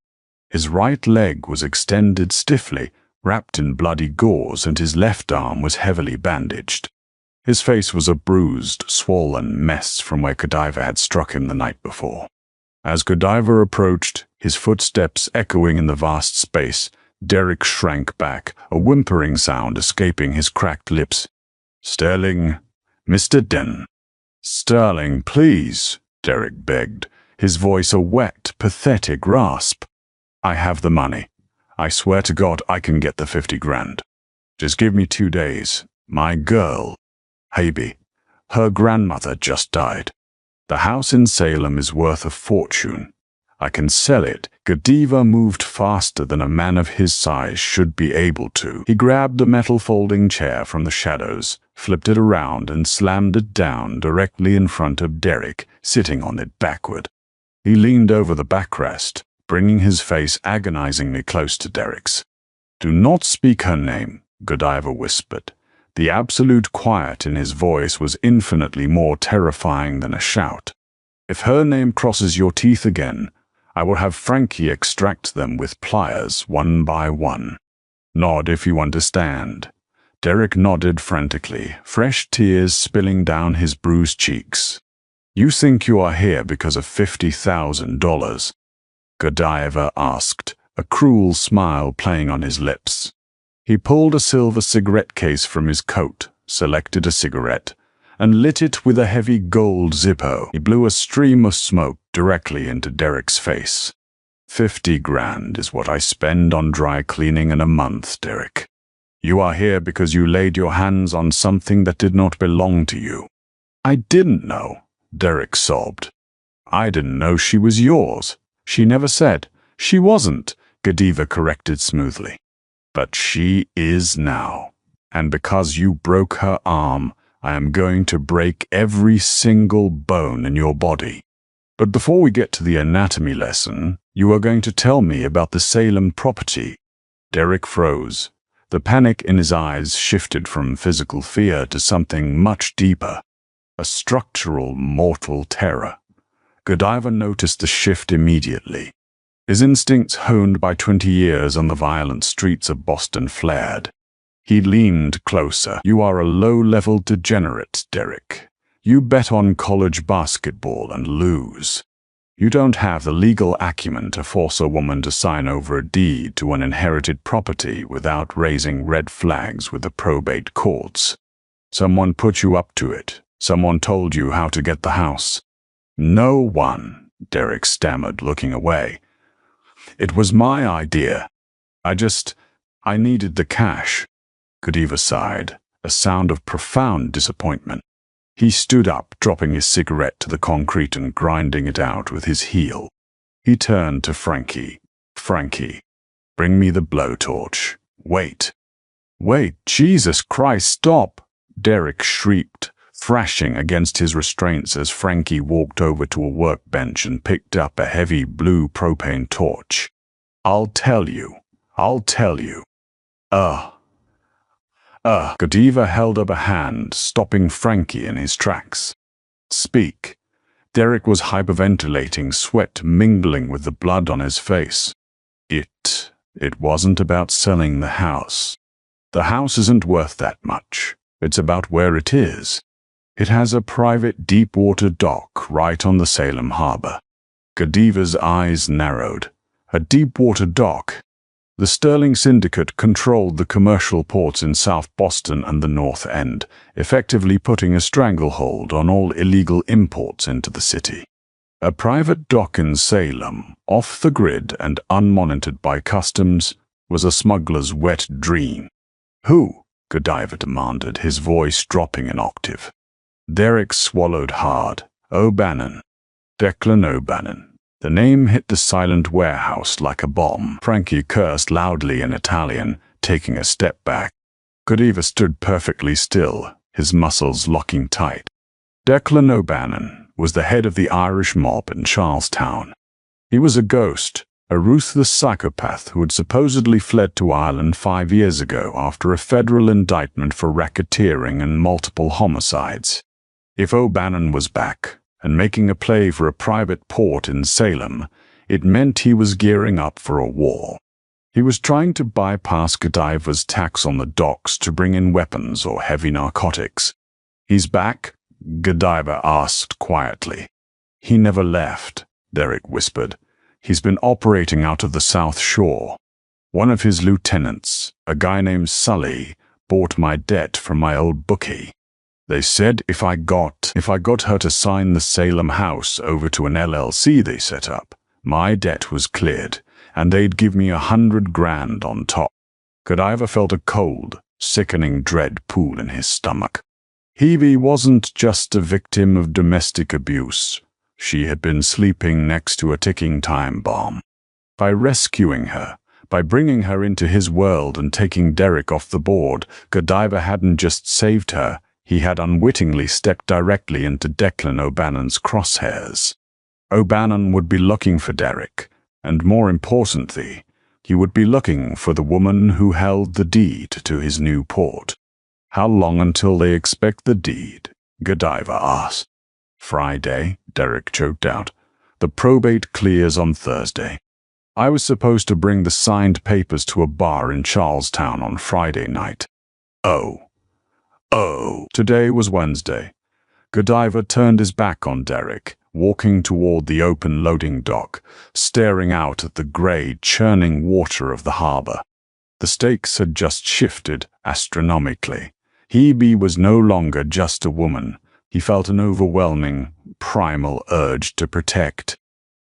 His right leg was extended stiffly, wrapped in bloody gauze, and his left arm was heavily bandaged. His face was a bruised, swollen mess from where Godiva had struck him the night before. As Godiva approached, his footsteps echoing in the vast space, Derek shrank back, a whimpering sound escaping his cracked lips. "Sterling, Mr. Den." "Sterling, please," Derek begged, his voice a wet, pathetic rasp. "I have the money. I swear to God I can get the 50 grand. Just give me 2 days. My girl, Haby, her grandmother just died. The house in Salem is worth a fortune. I can sell it. Godiva moved faster than a man of his size should be able to. He grabbed a metal folding chair from the shadows, flipped it around, and slammed it down directly in front of Derek, sitting on it backward. He leaned over the backrest, bringing his face agonizingly close to Derek's. "Do not speak her name," Godiva whispered. The absolute quiet in his voice was infinitely more terrifying than a shout. "If her name crosses your teeth again, I will have Frankie extract them with pliers one by one. Nod if you understand." Derek nodded frantically, fresh tears spilling down his bruised cheeks. "You think you are here because of $50,000? Godiva asked, a cruel smile playing on his lips. He pulled a silver cigarette case from his coat, selected a cigarette, and lit it with a heavy gold Zippo. He blew a stream of smoke directly into Derek's face. 50 grand is what I spend on dry cleaning in a month, Derek. You are here because you laid your hands on something that did not belong to you." "I didn't know," Derek sobbed. "I didn't know she was yours. She never said." "She wasn't," Godiva corrected smoothly. "But she is now. And because you broke her arm, I am going to break every single bone in your body. But before we get to the anatomy lesson, you are going to tell me about the Salem property." Derek froze. The panic in his eyes shifted from physical fear to something much deeper, a structural, mortal terror. Godiva noticed the shift immediately. His instincts, honed by 20 years on the violent streets of Boston, flared. He leaned closer. "You are a low-level degenerate, Derek. You bet on college basketball and lose. You don't have the legal acumen to force a woman to sign over a deed to an inherited property without raising red flags with the probate courts. Someone put you up to it. Someone told you how to get the house." "No one," Derek stammered, looking away. "It was my idea. I needed the cash." Godiva sighed, a sound of profound disappointment. He stood up, dropping his cigarette to the concrete and grinding it out with his heel. He turned to Frankie. "Frankie, bring me the blowtorch. Wait." "Wait, Jesus Christ, stop!" Derek shrieked, thrashing against his restraints as Frankie walked over to a workbench and picked up a heavy blue propane torch. I'll tell you. Godiva held up a hand, stopping Frankie in his tracks. "Speak." Derek was hyperventilating, sweat mingling with the blood on his face. It wasn't about selling the house. The house isn't worth that much. It's about where it is. It has a private deep-water dock right on the Salem harbor. Godiva's eyes narrowed. A deep-water dock. The Sterling Syndicate controlled the commercial ports in South Boston and the North End, effectively putting a stranglehold on all illegal imports into the city. A private dock in Salem, off the grid and unmonitored by customs, was a smuggler's wet dream. "Who?" Godiva demanded, his voice dropping an octave. Derek swallowed hard. "O'Bannon. Declan O'Bannon." The name hit the silent warehouse like a bomb. Frankie cursed loudly in Italian, taking a step back. Godiva stood perfectly still, his muscles locking tight. Declan O'Bannon was the head of the Irish mob in Charlestown. He was a ghost, a ruthless psychopath who had supposedly fled to Ireland 5 years ago after a federal indictment for racketeering and multiple homicides. If O'Bannon was back, and making a play for a private port in Salem, it meant he was gearing up for a war. He was trying to bypass Godiva's tax on the docks to bring in weapons or heavy narcotics. "He's back?" Godiva asked quietly. "He never left," Derek whispered. "He's been operating out of the South Shore. One of his lieutenants, a guy named Sully, bought my debt from my old bookie. They said if I got her to sign the Salem house over to an LLC they set up, my debt was cleared, and they'd give me 100 grand on top. Godiva felt a cold, sickening dread pool in his stomach. Hebe wasn't just a victim of domestic abuse. She had been sleeping next to a ticking time bomb. By rescuing her, by bringing her into his world and taking Derek off the board, Godiva hadn't just saved her, he had unwittingly stepped directly into Declan O'Bannon's crosshairs. O'Bannon would be looking for Derek, and more importantly, he would be looking for the woman who held the deed to his new port. How long until they expect the deed? Godiva asked. Friday, Derek choked out. The probate clears on Thursday. I was supposed to bring the signed papers to a bar in Charlestown on Friday night. Oh, today was Wednesday. Godiva turned his back on Derek, walking toward the open loading dock, staring out at the grey, churning water of the harbor. The stakes had just shifted astronomically. Hebe was no longer just a woman. He felt an overwhelming, primal urge to protect.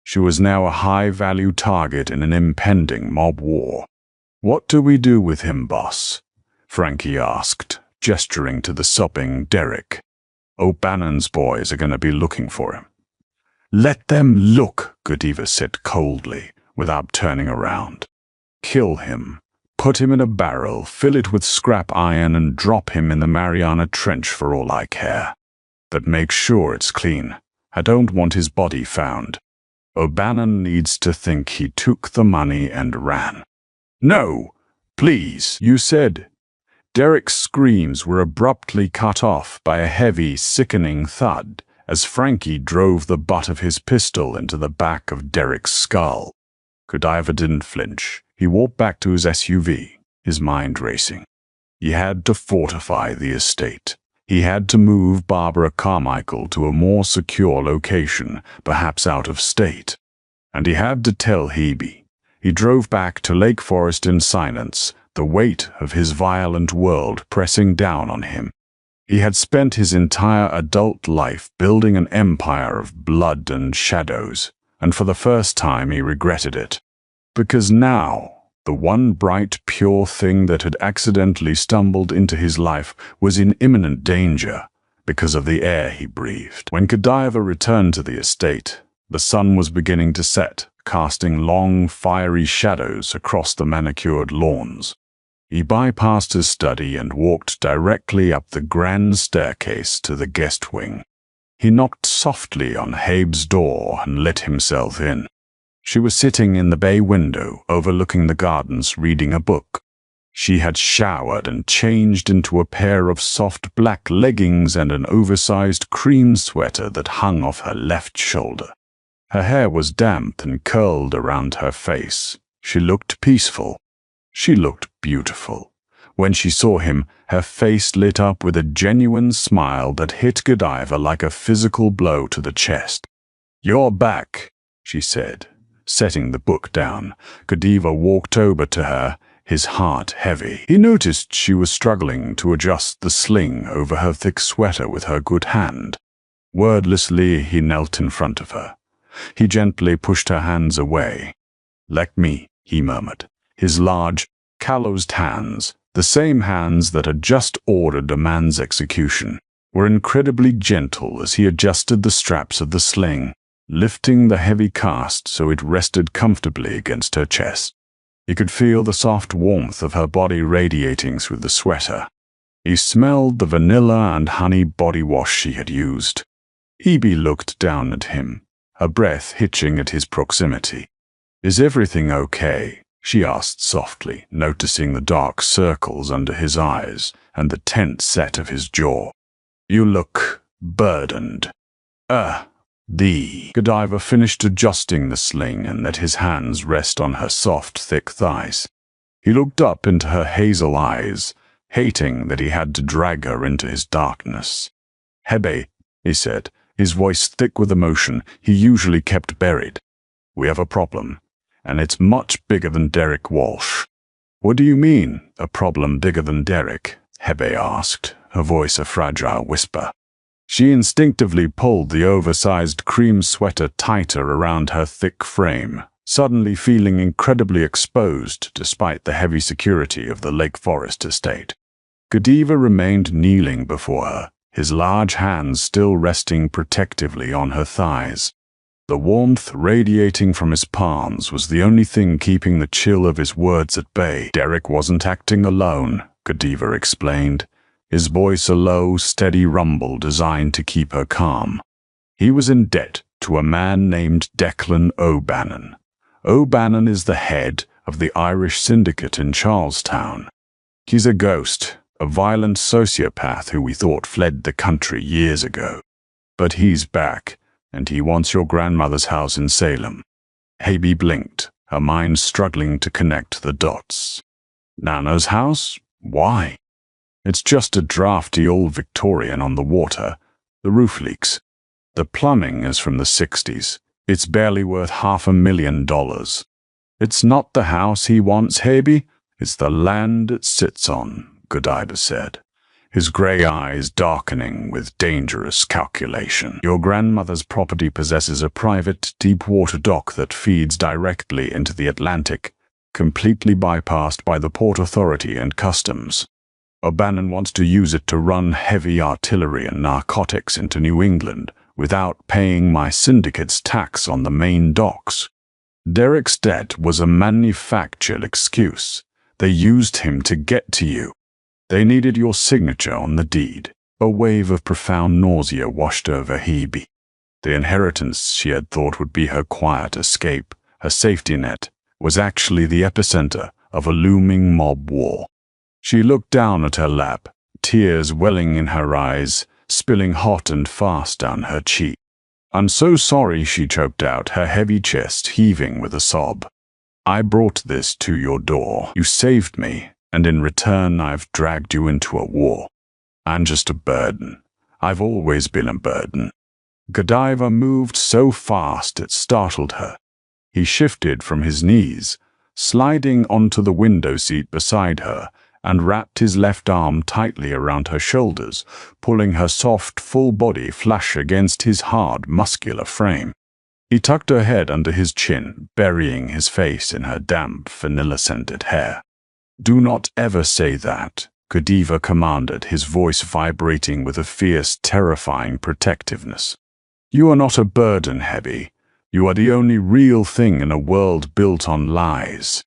She was now a high-value target in an impending mob war. "What do we do with him, boss?" Frankie asked, gesturing to the sobbing Derek. "O'Bannon's boys are going to be looking for him." "Let them look," Godiva said coldly, without turning around. "Kill him. Put him in a barrel, fill it with scrap iron, and drop him in the Mariana Trench for all I care. But make sure it's clean. I don't want his body found. O'Bannon needs to think he took the money and ran." "No, please," you said. Derek's screams were abruptly cut off by a heavy, sickening thud as Frankie drove the butt of his pistol into the back of Derek's skull. Godiva didn't flinch. He walked back to his SUV, his mind racing. He had to fortify the estate. He had to move Barbara Carmichael to a more secure location, perhaps out of state. And he had to tell Hebe. He drove back to Lake Forest in silence, the weight of his violent world pressing down on him. He had spent his entire adult life building an empire of blood and shadows, and for the first time he regretted it. Because now, the one bright, pure thing that had accidentally stumbled into his life was in imminent danger because of the air he breathed. When Godiva returned to the estate, the sun was beginning to set, casting long, fiery shadows across the manicured lawns. He bypassed his study and walked directly up the grand staircase to the guest wing. He knocked softly on Hebe's door and let himself in. She was sitting in the bay window overlooking the gardens reading a book. She had showered and changed into a pair of soft black leggings and an oversized cream sweater that hung off her left shoulder. Her hair was damp and curled around her face. She looked peaceful. She looked beautiful. When she saw him, her face lit up with a genuine smile that hit Godiva like a physical blow to the chest. "You're back," she said. Setting the book down, Godiva walked over to her, his heart heavy. He noticed she was struggling to adjust the sling over her thick sweater with her good hand. Wordlessly, he knelt in front of her. He gently pushed her hands away. "Let me," he murmured. His large, calloused hands, the same hands that had just ordered a man's execution, were incredibly gentle as he adjusted the straps of the sling, lifting the heavy cast so it rested comfortably against her chest. He could feel the soft warmth of her body radiating through the sweater. He smelled the vanilla and honey body wash she had used. Hebe looked down at him, her breath hitching at his proximity. "Is everything okay?" she asked softly, noticing the dark circles under his eyes and the tense set of his jaw. "You look burdened." Godiva finished adjusting the sling and let his hands rest on her soft, thick thighs. He looked up into her hazel eyes, hating that he had to drag her into his darkness. "Hebe," he said, his voice thick with emotion he usually kept buried. "We have a problem, and it's much bigger than Derek Walsh." "What do you mean, a problem bigger than Derek?" Hebe asked, her voice a fragile whisper. She instinctively pulled the oversized cream sweater tighter around her thick frame, suddenly feeling incredibly exposed despite the heavy security of the Lake Forest estate. Godiva remained kneeling before her, his large hands still resting protectively on her thighs. The warmth radiating from his palms was the only thing keeping the chill of his words at bay. Derek wasn't acting alone, Godiva explained, his voice a low, steady rumble designed to keep her calm. He was in debt to a man named Declan O'Bannon. O'Bannon is the head of the Irish syndicate in Charlestown. He's a ghost, a violent sociopath who we thought fled the country years ago. But he's back, and he wants your grandmother's house in Salem. Haby blinked, her mind struggling to connect the dots. Nana's house? Why? It's just a drafty old Victorian on the water. The roof leaks. The plumbing is from the 60s. It's barely worth $500,000. It's not the house he wants, Haby. It's the land it sits on, Godiva said, his grey eyes darkening with dangerous calculation. Your grandmother's property possesses a private, deep-water dock that feeds directly into the Atlantic, completely bypassed by the Port Authority and Customs. O'Bannon wants to use it to run heavy artillery and narcotics into New England without paying my syndicate's tax on the main docks. Derek's debt was a manufactured excuse. They used him to get to you. They needed your signature on the deed. A wave of profound nausea washed over Hebe. The inheritance she had thought would be her quiet escape, her safety net, was actually the epicenter of a looming mob war. She looked down at her lap, tears welling in her eyes, spilling hot and fast down her cheek. "I'm so sorry," she choked out, her heavy chest heaving with a sob. "I brought this to your door. You saved me, and in return I've dragged you into a war. I'm just a burden. I've always been a burden." Godiva moved so fast it startled her. He shifted from his knees, sliding onto the window seat beside her, and wrapped his left arm tightly around her shoulders, pulling her soft, full body flush against his hard, muscular frame. He tucked her head under his chin, burying his face in her damp, vanilla-scented hair. "Do not ever say that," Godiva commanded, his voice vibrating with a fierce, terrifying protectiveness. "You are not a burden, Hebe. You are the only real thing in a world built on lies.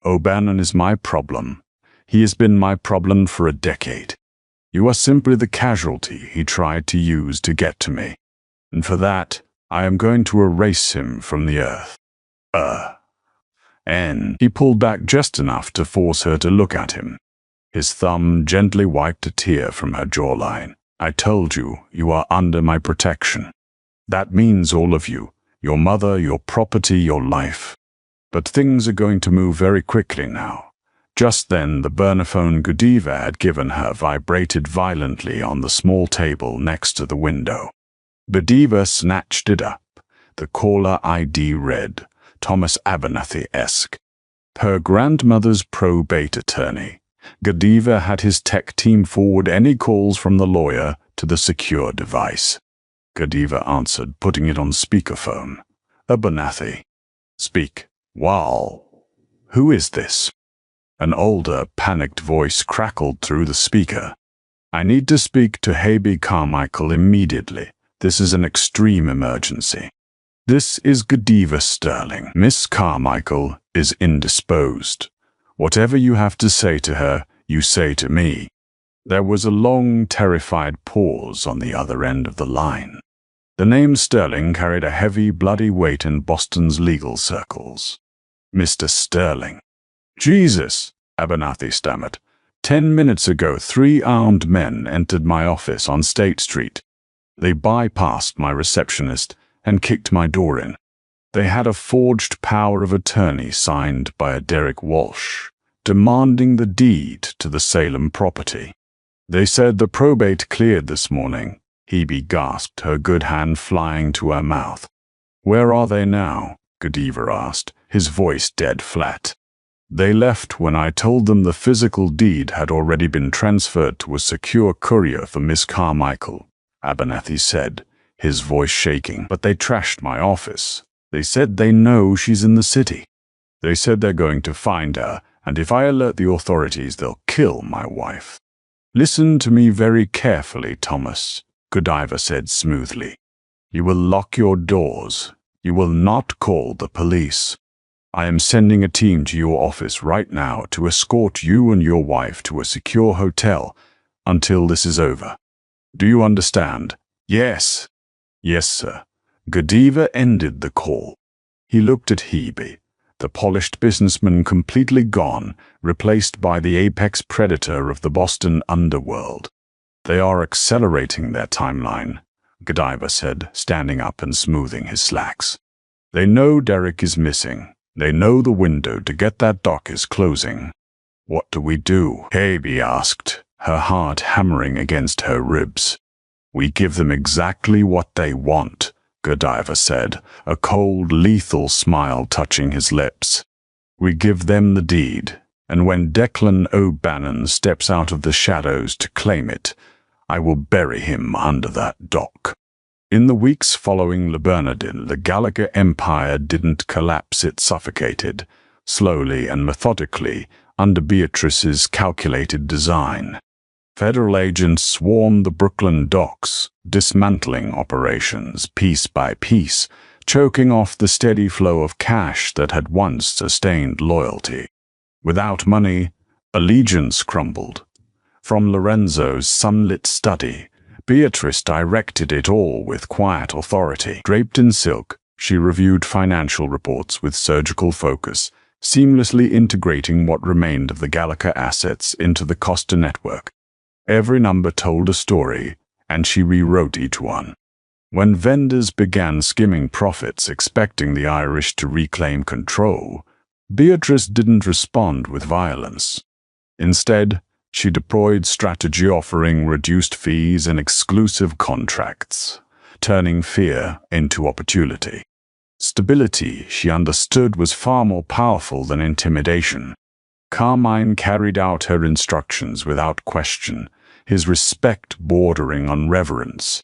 O'Bannon is my problem. He has been my problem for a decade. You are simply the casualty he tried to use to get to me. And for that, I am going to erase him from the earth." He pulled back just enough to force her to look at him. His thumb gently wiped a tear from her jawline. "I told you, you are under my protection. That means all of you, your mother, your property, your life. But things are going to move very quickly now." Just then, the burner phone Godiva had given her vibrated violently on the small table next to the window. Godiva snatched it up. The caller ID read, Thomas Abernathy-esque. Her grandmother's probate attorney. Godiva had his tech team forward any calls from the lawyer to the secure device. Godiva answered, putting it on speakerphone. "Abernathy." "Speak." "Wow. Who is this?" An older, panicked voice crackled through the speaker. "I need to speak to Hebe Carmichael immediately. This is an extreme emergency." "This is Godiva Sterling. Miss Carmichael is indisposed. Whatever you have to say to her, you say to me." There was a long, terrified pause on the other end of the line. The name Sterling carried a heavy, bloody weight in Boston's legal circles. "Mr. Sterling." "Jesus," Abernathy stammered. 10 minutes ago, 3 armed men entered my office on State Street. They bypassed my receptionist and kicked my door in. They had a forged power of attorney signed by a Derek Walsh, demanding the deed to the Salem property. They said the probate cleared this morning." Hebe gasped, her good hand flying to her mouth. "Where are they now?" Godiva asked, his voice dead flat. "They left when I told them the physical deed had already been transferred to a secure courier for Miss Carmichael," Abernathy said, his voice shaking. "But they trashed my office. They said they know she's in the city. They said they're going to find her, and if I alert the authorities, they'll kill my wife. Listen to me very carefully, Thomas, Godiva said smoothly. You will lock your doors. You will not call the police. I am sending a team to your office right now to escort you and your wife to a secure hotel until this is over. Do you understand? Yes. Yes, sir. Godiva ended the call. He looked at Hebe, the polished businessman completely gone, replaced by the apex predator of the Boston underworld. They are accelerating their timeline, Godiva said, standing up and smoothing his slacks. They know Derek is missing. They know the window to get that dock is closing. What do we do? Hebe asked, her heart hammering against her ribs. We give them exactly what they want, Godiva said, a cold, lethal smile touching his lips. We give them the deed, and when Declan O'Bannon steps out of the shadows to claim it, I will bury him under that dock. In the weeks following Le Bernardin, the Gallagher Empire didn't collapse, it suffocated, slowly and methodically, under Beatrice's calculated design. Federal agents swarmed the Brooklyn docks, dismantling operations piece by piece, choking off the steady flow of cash that had once sustained loyalty. Without money, allegiance crumbled. From Lorenzo's sunlit study, Beatrice directed it all with quiet authority. Draped in silk, she reviewed financial reports with surgical focus, seamlessly integrating what remained of the Gallagher assets into the Costa network. Every number told a story, and she rewrote each one. When vendors began skimming profits expecting the Irish to reclaim control, Beatrice didn't respond with violence. Instead, she deployed strategy offering reduced fees and exclusive contracts, turning fear into opportunity. Stability, she understood, was far more powerful than intimidation. Carmine carried out her instructions without question, his respect bordering on reverence.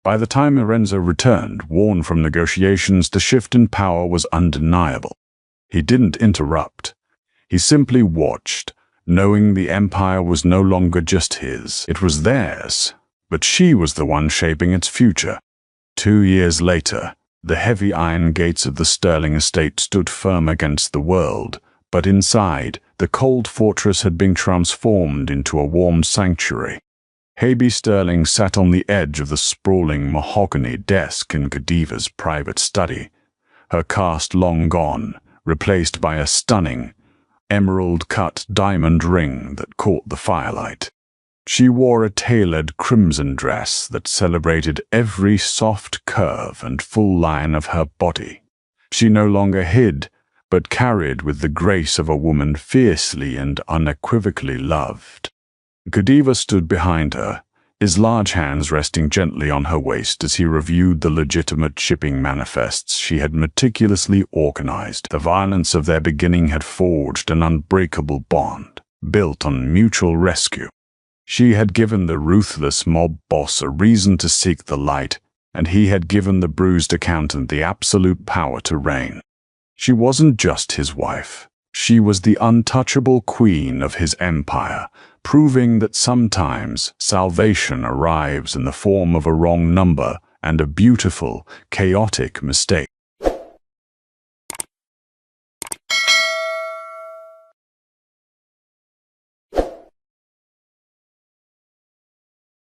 By the time Lorenzo returned, worn from negotiations, the shift in power was undeniable. He didn't interrupt. He simply watched, knowing the empire was no longer just his. It was theirs, but she was the one shaping its future. 2 years later, the heavy iron gates of the Sterling estate stood firm against the world, but inside, the cold fortress had been transformed into a warm sanctuary. Hebe Sterling sat on the edge of the sprawling mahogany desk in Godiva's private study, her caste long gone, replaced by a stunning, emerald-cut diamond ring that caught the firelight. She wore a tailored crimson dress that celebrated every soft curve and full line of her body. She no longer hid, but carried with the grace of a woman fiercely and unequivocally loved. Godiva stood behind her, his large hands resting gently on her waist as he reviewed the legitimate shipping manifests she had meticulously organized. The violence of their beginning had forged an unbreakable bond, built on mutual rescue. She had given the ruthless mob boss a reason to seek the light, and he had given the bruised accountant the absolute power to reign. She wasn't just his wife. She was the untouchable queen of his empire, proving that sometimes salvation arrives in the form of a wrong number and a beautiful, chaotic mistake.